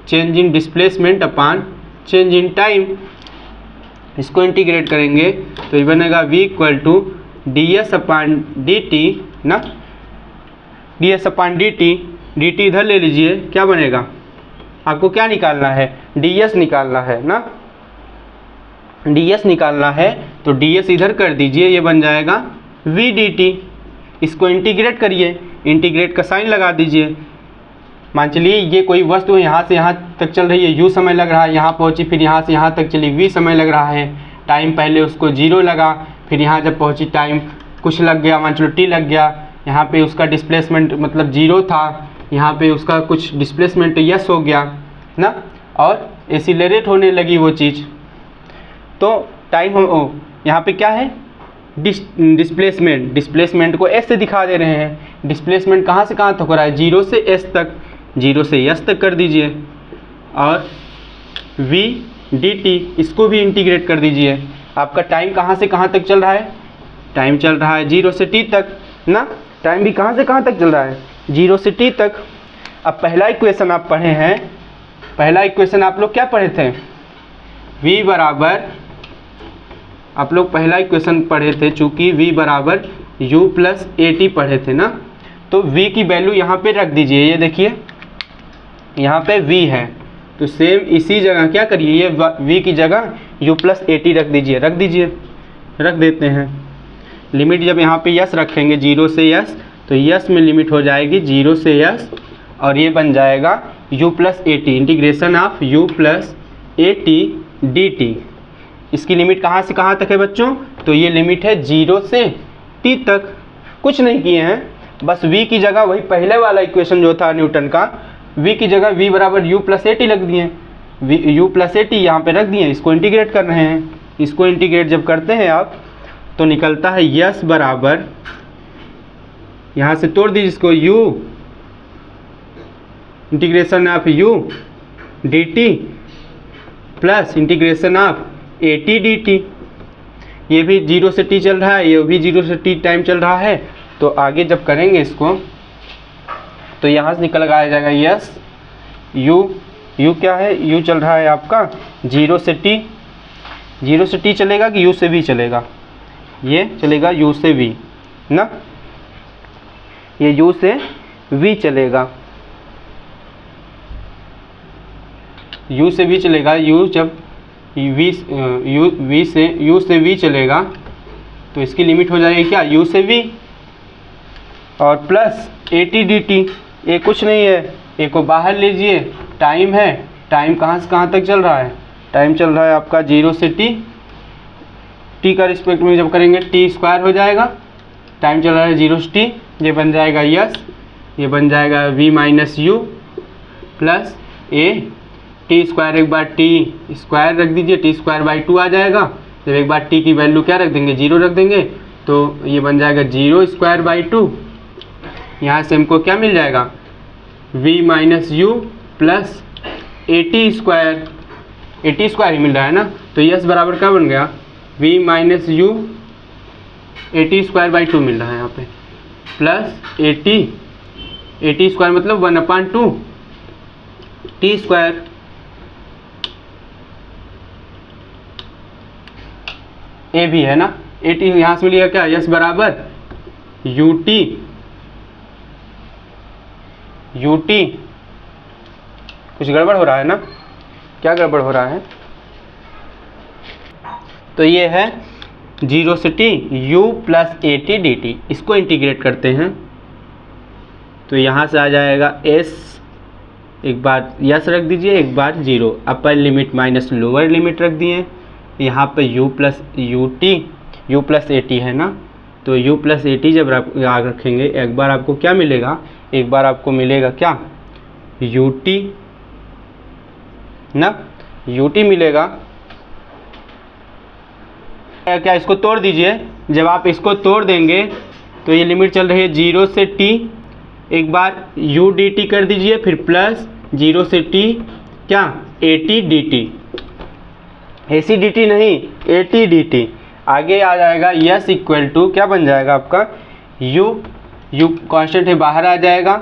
change in displacement upon change in time. इसको इंटीग्रेट करेंगे तो ये बनेगा v equal to d s upon d t ना, d s upon d t इधर ले लीजिए, क्या बनेगा, आपको क्या निकालना है, डी एस निकालना है ना, डी एस निकालना है तो डी एस इधर कर दीजिए, ये बन जाएगा वी डी टी। इसको इंटीग्रेट करिए, इंटीग्रेट का साइन लगा दीजिए, मान चलिए ये कोई वस्तु है, यहाँ से यहाँ तक चल रही है, u समय लग रहा है, यहाँ पहुँची, फिर यहाँ से यहाँ तक चली, v समय लग रहा है, टाइम पहले उसको 0 लगा, फिर यहाँ जब पहुँची टाइम कुछ लग गया, मान चलो t लग गया, यहाँ पे उसका डिस्प्लेसमेंट मतलब 0 था, यहाँ पे उसका कुछ डिस्प्लेसमेंट यस हो गया ना, और एक्सीलरेट होने लगी वो चीज़, तो टाइम हम यहाँ पे क्या है, डिस्प्लेसमेंट को s से दिखा दे रहे हैं। डिस्प्लेसमेंट कहाँ से कहाँ तक हो रहा है, 0 से s तक, 0 से s तक कर दीजिए, और v dt इसको भी इंटीग्रेट कर दीजिए। आपका टाइम कहाँ से कहाँ तक चल रहा है, टाइम चल रहा है 0 से t तक ना, टाइम भी कहाँ से कहाँ तक चल रहा है, 0 से t तक। अब पहला इक्वेशन आप पढ़े हैं, पहला इक्वेशन आप लोग क्या पढ़े थे, v बराबर, आप लोग पहला इक्वेशन पढ़े थे, चूँकि v बराबर u प्लस ए टी पढ़े थे ना, तो v की वैल्यू यहाँ पे रख दीजिए, ये देखिए यहाँ पे v है, तो सेम इसी जगह क्या करिए, ये v की जगह u प्लस ए टी रख दीजिए, रख देते हैं। लिमिट जब यहाँ पे यस रखेंगे 0 से यस, तो यस में लिमिट हो जाएगी 0 से यस, और ये बन जाएगा u plus a T, integration of u plus a T D T. इसकी लिमिट कहाँ से कहाँ तक है बच्चों, तो ये लिमिट है 0 से t तक। कुछ नहीं किए हैं, बस v की जगह वही पहले वाला इक्वेशन जो था न्यूटन का, v की जगह v बराबर u प्लस ए टी रख दिए, u प्लस ए टी यहाँ पे रख दिए, इसको इंटीग्रेट कर रहे हैं। इसको इंटीग्रेट जब करते हैं आप तो निकलता है यस बराबर, यहाँ से तोड़ दीजिए इसको, u integration of u D T plus integration of A T D T. ये भी 0 से t चल रहा है, ये भी 0 से t टाइम चल रहा है, तो आगे जब करेंगे इसको तो यहाँ से निकल आ जाएगा यस u क्या है, u चल रहा है आपका 0 से t, 0 से t चलेगा कि u से v चलेगा, ये चलेगा u से v ना, ये u से v चलेगा, u से v चलेगा, u जब u से v चलेगा तो इसकी लिमिट हो जाएगी क्या, u से v, और plus a T D T, ये कुछ नहीं है, ए को बाहर लीजिए, टाइम है, टाइम कहाँ से कहाँ तक चल रहा है, टाइम चल रहा है आपका 0 से t का रिस्पेक्ट में जब करेंगे t स्क्वायर हो जाएगा, टाइम चल रहा है 0 से t, ये बन जाएगा यस, ये बन जाएगा v minus u plus a t square, एक बार टी स्क्वायर रख दीजिए, टी स्क्वायर बाई 2 आ जाएगा। जब एक बार टी की वैल्यू क्या रख देंगे, 0 रख देंगे, तो ये बन जाएगा 0 स्क्वायर बाई 2। यहाँ से हमको क्या मिल जाएगा, v minus u plus a t square ही मिल रहा है ना। तो यस बराबर क्या बन गया, v minus U A t square by 2 मिल रहा है यहाँ पे, प्लस ए टी स्क्वायर मतलब 1/2 टी स्क्वायर। ए भी है ना, ए टी यहाँ से मिलेगा क्या, यस बराबर यू टी। कुछ गड़बड़ हो रहा है ना, क्या गड़बड़ हो रहा है, तो ये है 0 से t u plus a T D T. इसको इंटीग्रेट करते हैं तो यहाँ से आ जाएगा s, एक बार यस रख दीजिए, एक बार 0, अपर लिमिट माइनस लोअर लिमिट रख दिए। यहाँ पे u प्लस ए टी है ना, तो u प्लस ए टी जब याद रखेंगे, एक बार आपको क्या मिलेगा, एक बार आपको मिलेगा क्या, u टी ना, u टी मिलेगा। क्या इसको तोड़ दीजिए, जब आप इसको तोड़ देंगे तो ये लिमिट चल रही है 0 से t, एक बार u डी टी कर दीजिए, फिर प्लस 0 से t क्या, A T D T, A C D T नहीं, ए टी डी टी। आगे आ जाएगा यस इक्वल टू क्या बन जाएगा आपका, u कांस्टेंट है बाहर आ जाएगा,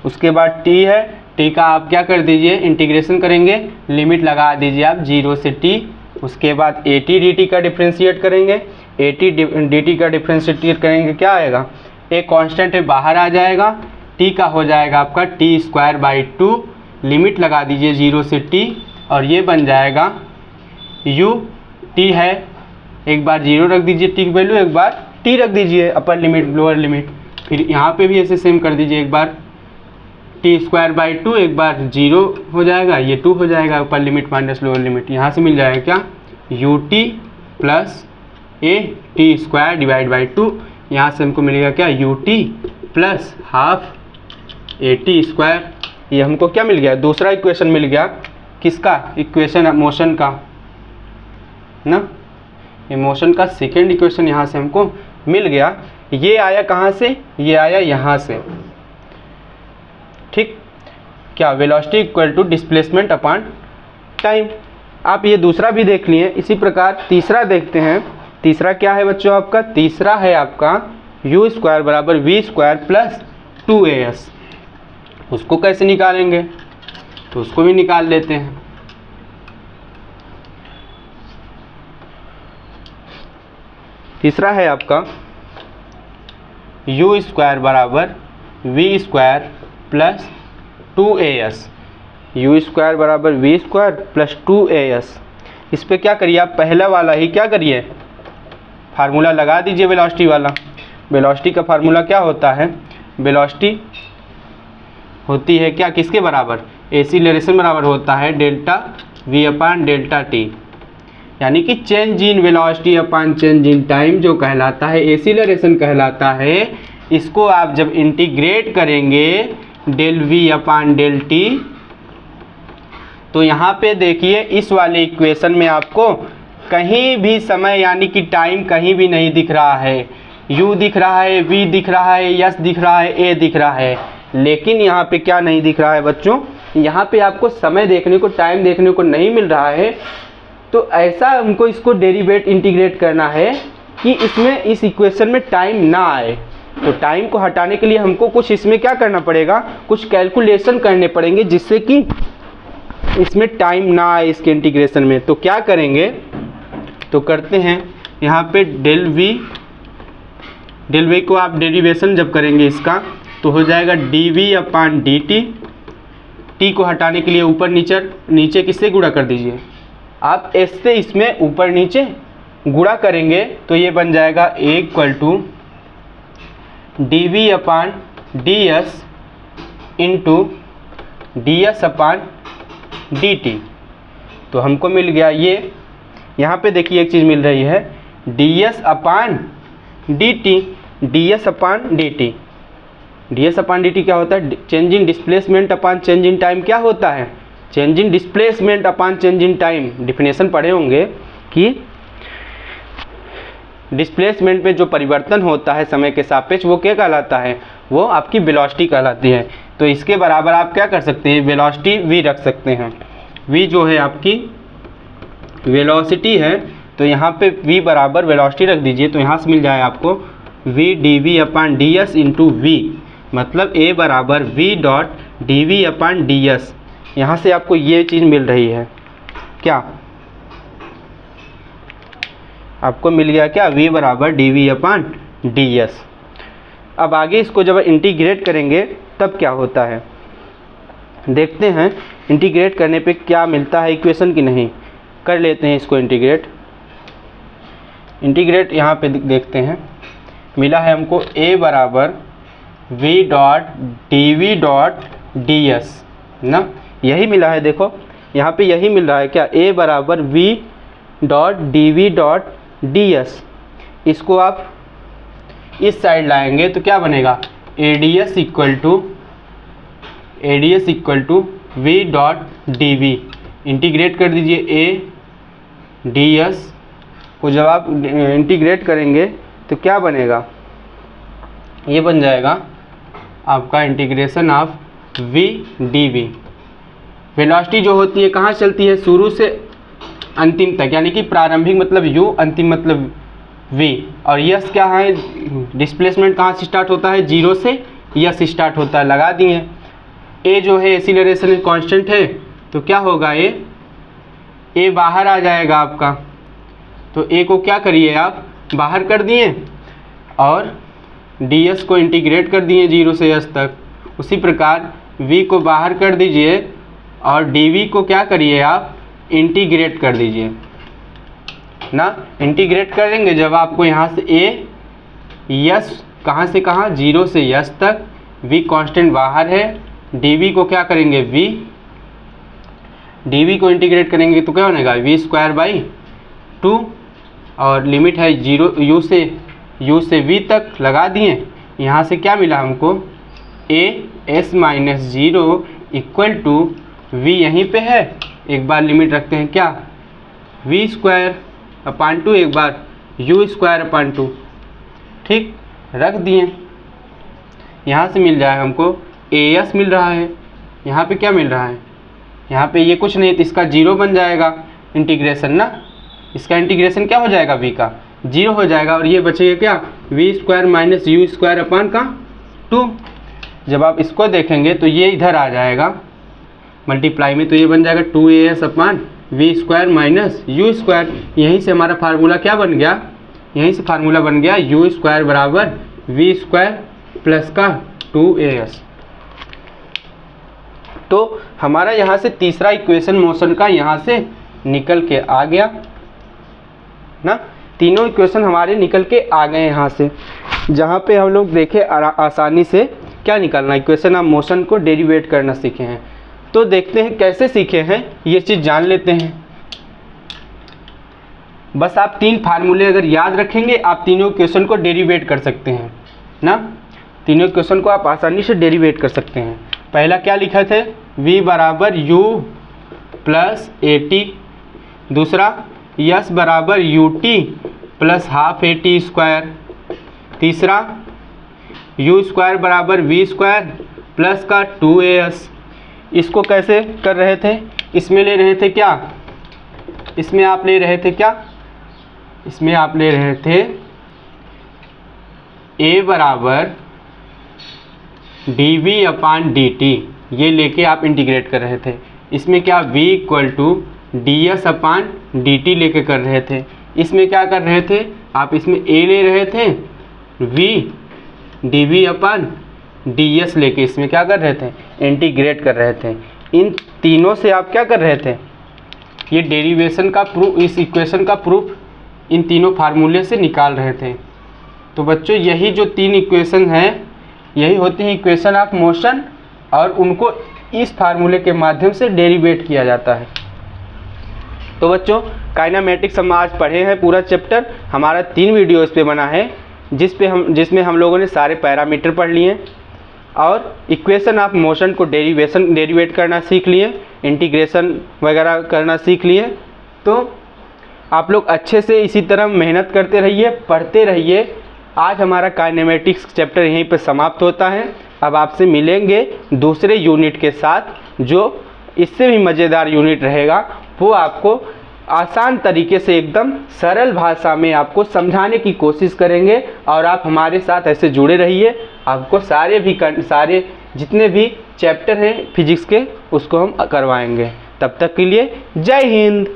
उसके बाद t है, t का आप क्या कर दीजिए, इंटीग्रेशन करेंगे, लिमिट लगा दीजिए आप 0 से t, उसके बाद ए टी डी टी का डिफ्रेंशिएट करेंगे, ए टी डी टी का डिफ्रेंशिएट करेंगे, क्या आएगा, एक कांस्टेंट है बाहर आ जाएगा, t का हो जाएगा आपका टी स्क्वायर बाई 2, लिमिट लगा दीजिए 0 से t, और ये बन जाएगा u t है, एक बार 0 रख दीजिए t की वैल्यू, एक बार t रख दीजिए अपर लिमिट लोअर लिमिट, फिर यहाँ पे भी ऐसे सेम कर दीजिए, एक बार टी स्क्वायर बाई 2, एक बार 0 हो जाएगा, ये 2 हो जाएगा अपर लिमिट माइनस लोअर लिमिट। यहाँ से मिल जाएगा क्या, U T plus a t square divide by 2, यहाँ से हमको मिलेगा क्या, यू टी प्लस हाफ ए टी स्क्वायर। ये हमको क्या मिल गया, दूसरा इक्वेशन मिल गया, किसका, इक्वेशन मोशन का ना, ये मोशन का सेकेंड इक्वेशन यहाँ से हमको मिल गया। ये आया कहाँ से, ये आया यहाँ से, ठीक, क्या, velocity equal to displacement upon time. आप ये दूसरा भी देख लिए, इसी प्रकार तीसरा देखते हैं। तीसरा क्या है बच्चों आपका, तीसरा है आपका यू स्क्वायर बराबर वी स्क्वायर प्लस 2as। उसको कैसे निकालेंगे, तो उसको भी निकाल लेते हैं। तीसरा है आपका यू स्क्वायर बराबर V square plus 2as, U square बराबर वी स्क्वायर प्लस 2as। इस पे क्या करिए आप, पहला वाला ही क्या करिए, फार्मूला लगा दीजिए वेलोसिटी वाला। वेलोसिटी का फार्मूला क्या होता है, वेलोसिटी होती है क्या, किसके बराबर, एक्सीलरेशन बराबर होता है डेल्टा v अपान डेल्टा टी, यानी कि change in velocity upon change in time जो कहलाता है एक्सीलरेशन कहलाता है। इसको आप जब इंटीग्रेट करेंगे del v upon del T, तो यहाँ पे देखिए इस वाले इक्वेशन में आपको कहीं भी समय यानी कि टाइम कहीं भी नहीं दिख रहा है, u दिख रहा है, v दिख रहा है, s दिख रहा है, a दिख रहा है, लेकिन यहाँ पे क्या नहीं दिख रहा है बच्चों, यहाँ पे आपको समय देखने को, टाइम देखने को नहीं मिल रहा है। तो ऐसा हमको इसको डेरिवेट इंटीग्रेट करना है कि इसमें इस इक्वेशन में टाइम ना आए। तो टाइम को हटाने के लिए हमको कुछ इसमें क्या करना पड़ेगा, कुछ कैलकुलेशन करने पड़ेंगे जिससे कि इसमें टाइम ना आए इसके इंटीग्रेशन में। तो क्या करेंगे, तो करते हैं यहाँ पे डेल वी को आप डेरिवेशन जब करेंगे इसका तो हो जाएगा D v upon d T. T को हटाने के लिए ऊपर नीचे किससे गुणा कर दीजिए आप, एस से इसमें ऊपर नीचे गुणा करेंगे तो ये बन जाएगा a equal to d v upon d s into d s upon d T. तो हमको मिल गया ये, यहाँ पे देखिए एक चीज़ मिल रही है D s upon d T, D s upon d T. D s upon d T क्या होता है, change in displacement upon change in time क्या होता है, change in displacement upon change in time, definition पढ़े होंगे कि डिस्प्लेसमेंट में जो परिवर्तन होता है समय के सापेक्ष वो क्या कहलाता है, वो आपकी वेलोसिटी कहलाती है। तो इसके बराबर आप क्या कर सकते हैं, वेलोसिटी v रख सकते हैं। v जो है आपकी वेलोसिटी है, तो यहाँ पे v बराबर वेलोसिटी रख दीजिए, तो यहाँ से मिल जाए आपको v dv upon ds into v, मतलब a बराबर v dot dv upon ds। यहाँ से आपको ये चीज़ मिल रही है, क्या आपको मिल गया, क्या v बराबर dv अपॉन ds। अब आगे इसको जब इंटीग्रेट करेंगे तब क्या होता है, देखते हैं इंटीग्रेट करने पे क्या मिलता है इक्वेशन की नहीं। कर लेते हैं इसको इंटीग्रेट यहाँ पे देखते हैं, मिला है हमको a बराबर v dot dv dot ds ना, यही मिला है। देखो यहाँ पे यही मिल रहा है, क्या a बराबर v dot dv dot ds। इसको आप इस साइड लाएंगे तो क्या बनेगा, ADS equal to v dot dv। Integrate कर दीजिए ADS को, जब आप इंटीग्रेट करेंगे तो क्या बनेगा, ये बन जाएगा आपका integration of v dv। Velocity जो होती है कहाँ चलती है, शुरू से अंतिम तक, यानी कि प्रारंभिक मतलब u, अंतिम मतलब v। और यस क्या है, डिस्प्लेसमेंट कहाँ से स्टार्ट होता है, 0 से यस स्टार्ट होता है, लगा दिए। a जो है एक्सीलरेशन कांस्टेंट है, तो क्या होगा, a बाहर आ जाएगा आपका, तो a को क्या करिए आप बाहर कर दिए और ds को इंटीग्रेट कर दिए 0 से s तक। उसी प्रकार v को बाहर कर दीजिए और dv को क्या करिए आप इंटीग्रेट कर दीजिए ना। इंटीग्रेट करेंगे जब आपको यहाँ से यस कहाँ से कहाँ, 0 से यस तक, v कांस्टेंट बाहर है, dv को क्या करेंगे dv को इंटीग्रेट करेंगे तो क्या बनेगा, v स्क्वायर बाई 2, और लिमिट है 0 u से v तक, लगा दिए। यहाँ से क्या मिला हमको, as minus 0 equal to v यहीं पे है, एक बार लिमिट रखते हैं, क्या v स्क्वायर अपॉन 2, एक बार u स्क्वायर अपॉन 2, ठीक रख दिए। यहाँ से मिल जाए हमको as मिल रहा है, यहाँ पे क्या मिल रहा है, यहाँ पे ये कुछ नहीं तो इसका 0 बन जाएगा इंटीग्रेशन ना, इसका इंटीग्रेशन क्या हो जाएगा, v का 0 हो जाएगा, और ये बचेगा क्या, v square minus u square upon का 2। जब आप इसको देखेंगे तो ये इधर आ जाएगा मल्टीप्लाई में, तो ये बन जाएगा 2as upon v square minus u square. यहीं से हमारा फार्मूला क्या बन गया, यहीं से फार्मूला बन गया u स्क्वायर बराबर v स्क्वायर प्लस का 2as। तो हमारा यहाँ से तीसरा इक्वेशन मोशन का यहाँ से निकल के आ गया ना, तीनों इक्वेशन हमारे निकल के आ गए यहाँ से, जहाँ पे हम लोग देखे आसानी से क्या निकालना, इक्वेशन ऑफ मोशन को डेरिवेट करना सीखे हैं। तो देखते हैं कैसे सीखे हैं, ये चीज़ जान लेते हैं। बस आप 3 फार्मूले अगर याद रखेंगे, आप तीनों इक्वेशन को डेरिवेट कर सकते हैं ना, तीनों इक्वेशन को आप आसानी से डेरिवेट कर सकते हैं। पहला क्या लिखा थे, v बराबर u प्लस at, दूसरा s बराबर ut plus half at square, तीसरा u स्क्वायर बराबर v स्क्वायर प्लस का 2as। इसको कैसे कर रहे थे, इसमें ले रहे थे क्या, इसमें आप ले रहे थे क्या, इसमें आप ले रहे थे a बराबर dv अपॉन dt, ये लेके आप इंटीग्रेट कर रहे थे। इसमें क्या v equal to ds upon dt लेके कर रहे थे। इसमें क्या कर रहे थे आप, इसमें a ले रहे थे, v dv अपॉन ds लेके इसमें क्या कर रहे थे, इंटीग्रेट कर रहे थे। इन तीनों से आप क्या कर रहे थे, ये डेरिवेशन का प्रूफ, इस इक्वेशन का प्रूफ इन तीनों फार्मूले से निकाल रहे थे। तो बच्चों यही जो 3 इक्वेशन हैं, यही होती है इक्वेशन ऑफ मोशन, और उनको इस फार्मूले के माध्यम से डेरिवेट किया जाता है। तो बच्चों काइनेमेटिक्स हम आज पढ़े हैं, पूरा चैप्टर हमारा 3 वीडियो इस पे बना है, जिसमें हम लोगों ने सारे पैरामीटर पढ़ लिए, और इक्वेशन ऑफ मोशन को डेरिवेट करना सीख लिए, इंटीग्रेशन वगैरह करना सीख लिए। तो आप लोग अच्छे से इसी तरह मेहनत करते रहिए, पढ़ते रहिए। आज हमारा काइनेमेटिक्स चैप्टर यहीं पर समाप्त होता है। अब आपसे मिलेंगे दूसरे यूनिट के साथ, जो इससे भी मज़ेदार यूनिट रहेगा। वो आपको आसान तरीके से एकदम सरल भाषा में आपको समझाने की कोशिश करेंगे और आप हमारे साथ ऐसे जुड़े रहिए। आपको सारे जितने भी चैप्टर हैं फिजिक्स के उसको हम करवाएंगे। तब तक के लिए जय हिंद।